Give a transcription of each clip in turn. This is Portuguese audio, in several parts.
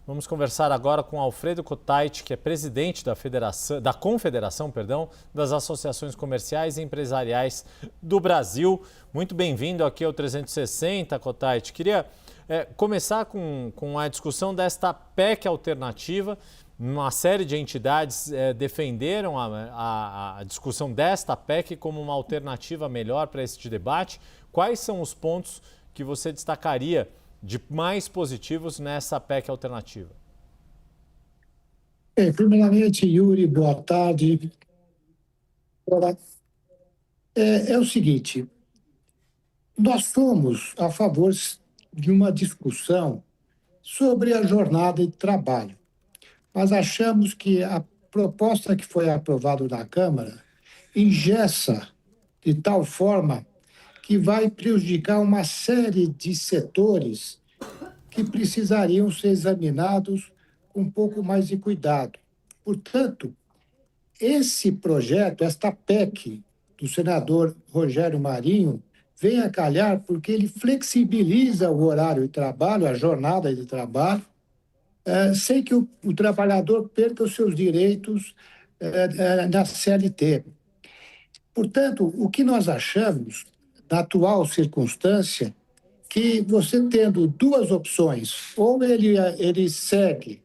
Vamos conversar agora com Alfredo Kotait, que é presidente da Confederação, das Associações Comerciais e Empresariais do Brasil. Muito bem-vindo aqui ao 360, Kotait. Queria começar com a discussão desta PEC alternativa. Uma série de entidades defenderam a discussão desta PEC como uma alternativa melhor para este debate. Quais são os pontos que você destacaria de mais positivos nessa PEC alternativa? Primeiramente, Yuri, boa tarde. É o seguinte, nós somos a favor de uma discussão sobre a jornada de trabalho. Mas achamos que a proposta que foi aprovada na Câmara engessa de tal forma que vai prejudicar uma série de setores que precisariam ser examinados com um pouco mais de cuidado. Portanto, esse projeto, esta PEC do senador Rogério Marinho, vem a calhar porque ele flexibiliza o horário de trabalho, a jornada de trabalho, sem que o trabalhador perca os seus direitos na CLT. Portanto, o que nós achamos, na atual circunstância, que você tendo duas opções, ou ele segue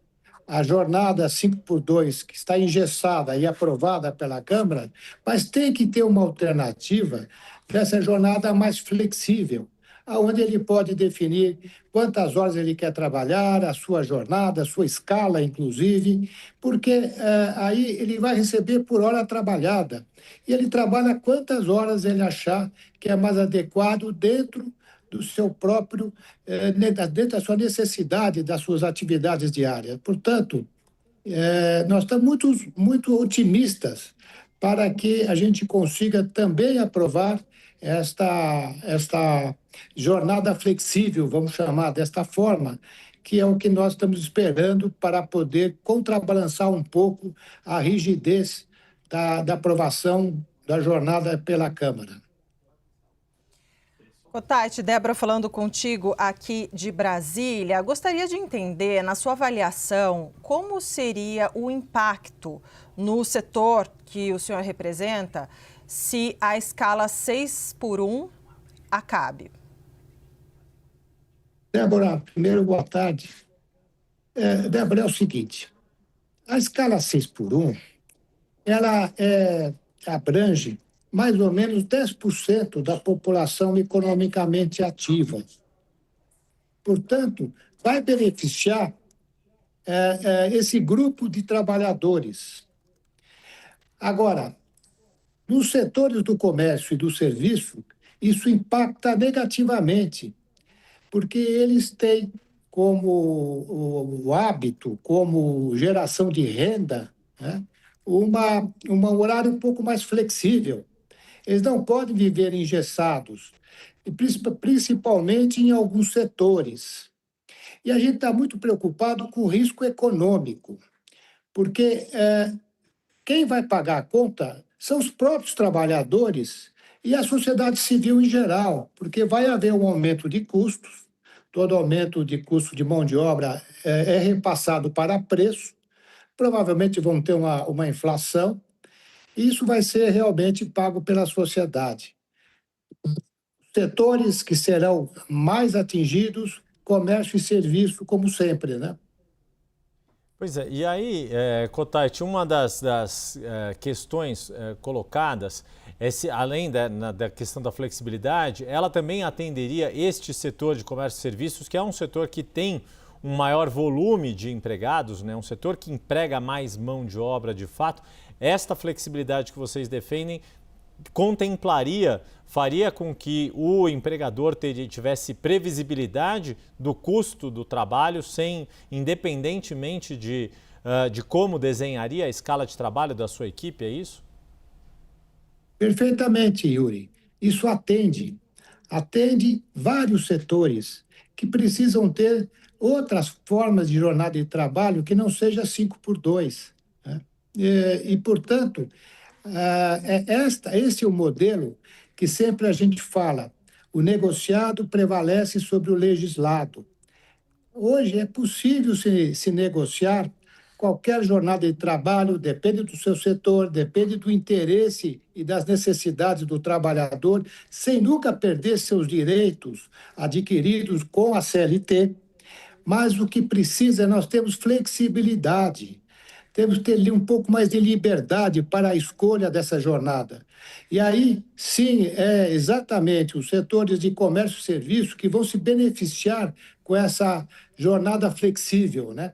a jornada 5x2, que está engessada e aprovada pela Câmara, mas tem que ter uma alternativa dessa jornada mais flexível, onde ele pode definir quantas horas ele quer trabalhar, a sua jornada, a sua escala, inclusive, porque aí ele vai receber por hora trabalhada. E ele trabalha quantas horas ele achar que é mais adequado dentro do seu próprio, dentro da sua necessidade, das suas atividades diárias. Portanto, nós estamos muito otimistas para que a gente consiga também aprovar esta jornada flexível, vamos chamar desta forma, que é o que nós estamos esperando para poder contrabalançar um pouco a rigidez da aprovação da jornada pela Câmara. Kotait, Débora falando contigo aqui de Brasília. Gostaria de entender, na sua avaliação, como seria o impacto no setor que o senhor representa se a escala 6x1 acabe? Débora, primeiro, boa tarde. Débora, é o seguinte, a escala 6x1, ela abrange mais ou menos 10% da população economicamente ativa. Portanto, vai beneficiar esse grupo de trabalhadores. Agora, nos setores do comércio e do serviço, isso impacta negativamente, porque eles têm como o hábito, como geração de renda, né, um horário um pouco mais flexível. Eles não podem viver engessados, principalmente em alguns setores. E a gente está muito preocupado com o risco econômico, porque quem vai pagar a conta são os próprios trabalhadores e a sociedade civil em geral, porque vai haver um aumento de custos, todo aumento de custo de mão de obra é repassado para preço, provavelmente vão ter uma inflação, e isso vai ser realmente pago pela sociedade. Setores que serão mais atingidos, comércio e serviço, como sempre, né? Pois é, e aí, Kotait, uma das questões colocadas é se, além da questão da flexibilidade, ela também atenderia este setor de comércio e serviços, que é um setor que tem um maior volume de empregados, né? Um setor que emprega mais mão de obra de fato. Esta flexibilidade que vocês defendem faria com que o empregador tivesse previsibilidade do custo do trabalho, independentemente de como desenharia a escala de trabalho da sua equipe, é isso? Perfeitamente, Yuri. Isso atende vários setores que precisam ter outras formas de jornada de trabalho que não seja 5x2. Né? Portanto, esse é o modelo que sempre a gente fala. O negociado prevalece sobre o legislado. Hoje é possível se negociar qualquer jornada de trabalho, depende do seu setor, depende do interesse e das necessidades do trabalhador, sem nunca perder seus direitos adquiridos com a CLT. Mas o que precisa, nós temos flexibilidade, temos que ter um pouco mais de liberdade para a escolha dessa jornada. E aí, sim, é exatamente os setores de comércio e serviço que vão se beneficiar com essa jornada flexível, né?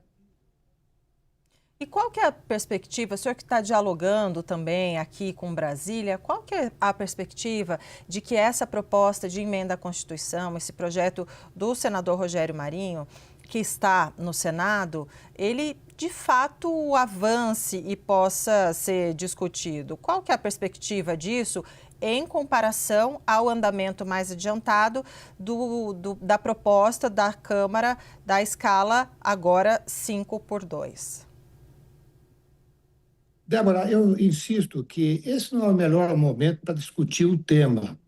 E qual que é a perspectiva, o senhor que está dialogando também aqui com Brasília, qual que é a perspectiva de que essa proposta de emenda à Constituição, esse projeto do senador Rogério Marinho, que está no Senado, ele de fato avance e possa ser discutido? Qual que é a perspectiva disso em comparação ao andamento mais adiantado da proposta da Câmara da escala agora 5x2? Débora, eu insisto que esse não é o melhor momento para discutir o tema,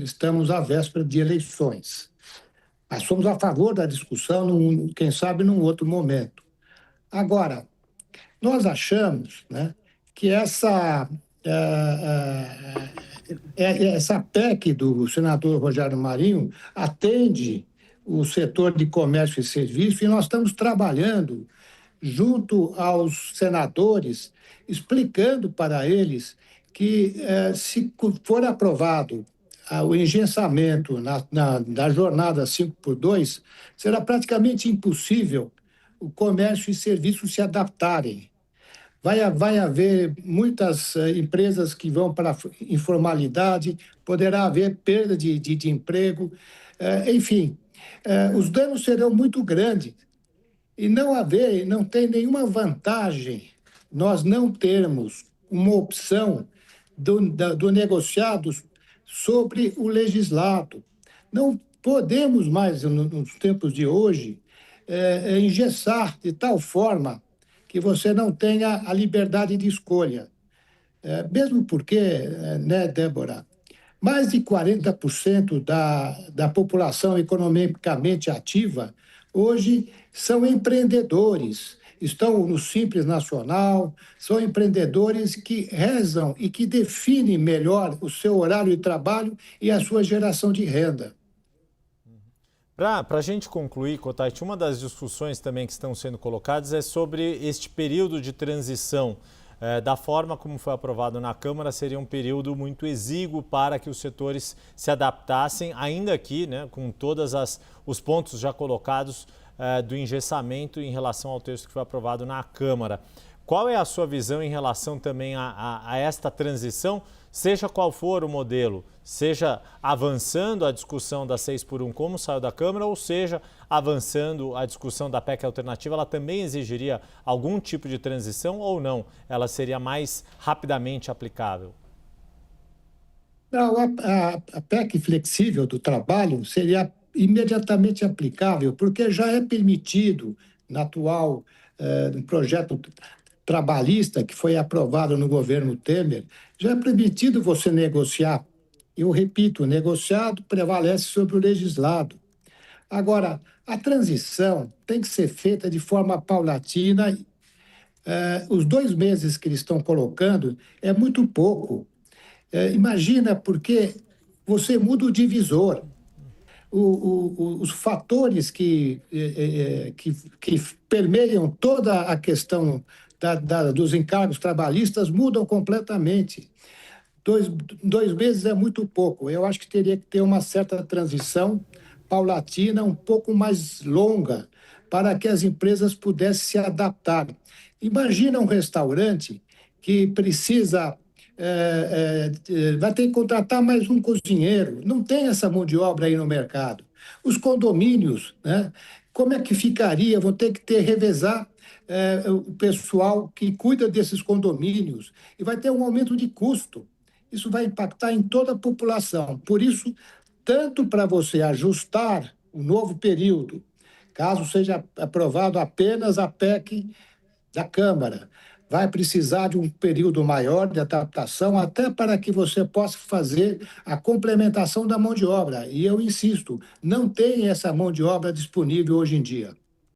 estamos à véspera de eleições. Mas somos a favor da discussão, quem sabe, num outro momento. Agora, nós achamos, né, que essa PEC do senador Rogério Marinho atende o setor de comércio e serviço e nós estamos trabalhando junto aos senadores, explicando para eles que, se for aprovado o engessamento da jornada 5x2, será praticamente impossível o comércio e serviços se adaptarem. Vai haver muitas empresas que vão para a informalidade, poderá haver perda de emprego, enfim, os danos serão muito grandes. E não tem nenhuma vantagem nós não termos uma opção do negociado sobre o legislado. Não podemos mais, nos tempos de hoje, engessar de tal forma que você não tenha a liberdade de escolha. Mesmo porque, né, Débora, mais de 40% da população economicamente ativa hoje são empreendedores, estão no Simples Nacional, são empreendedores que rezam e que definem melhor o seu horário de trabalho e a sua geração de renda. Para a gente concluir, Cotati, uma das discussões também que estão sendo colocadas é sobre este período de transição. Da forma como foi aprovado na Câmara, seria um período muito exíguo para que os setores se adaptassem, ainda aqui, né, com todos os pontos já colocados do engessamento em relação ao texto que foi aprovado na Câmara. Qual é a sua visão em relação também a esta transição, seja qual for o modelo, seja avançando a discussão da 6x1 como saiu da Câmara, ou seja, avançando a discussão da PEC alternativa, ela também exigiria algum tipo de transição ou não? Ela seria mais rapidamente aplicável? Não, a PEC flexível do trabalho seria imediatamente aplicável, porque já é permitido no atual projeto trabalhista que foi aprovado no governo Temer, já é permitido você negociar. Eu repito, o negociado prevalece sobre o legislado. Agora, a transição tem que ser feita de forma paulatina. Os 2 meses que eles estão colocando é muito pouco. Imagina, porque você muda o divisor. Os fatores que permeiam toda a questão dos encargos trabalhistas mudam completamente. 2 meses é muito pouco. Eu acho que teria que ter uma certa transição paulatina, um pouco mais longa, para que as empresas pudessem se adaptar. Imagina um restaurante que precisa, vai ter que contratar mais um cozinheiro. Não tem essa mão de obra aí no mercado. Os condomínios, né? Como é que ficaria? Vão ter que revezar o pessoal que cuida desses condomínios e vai ter um aumento de custo. Isso vai impactar em toda a população. Por isso, tanto para você ajustar o novo período, caso seja aprovado apenas a PEC da Câmara, vai precisar de um período maior de adaptação, até para que você possa fazer a complementação da mão de obra. E eu insisto, não tem essa mão de obra disponível hoje em dia.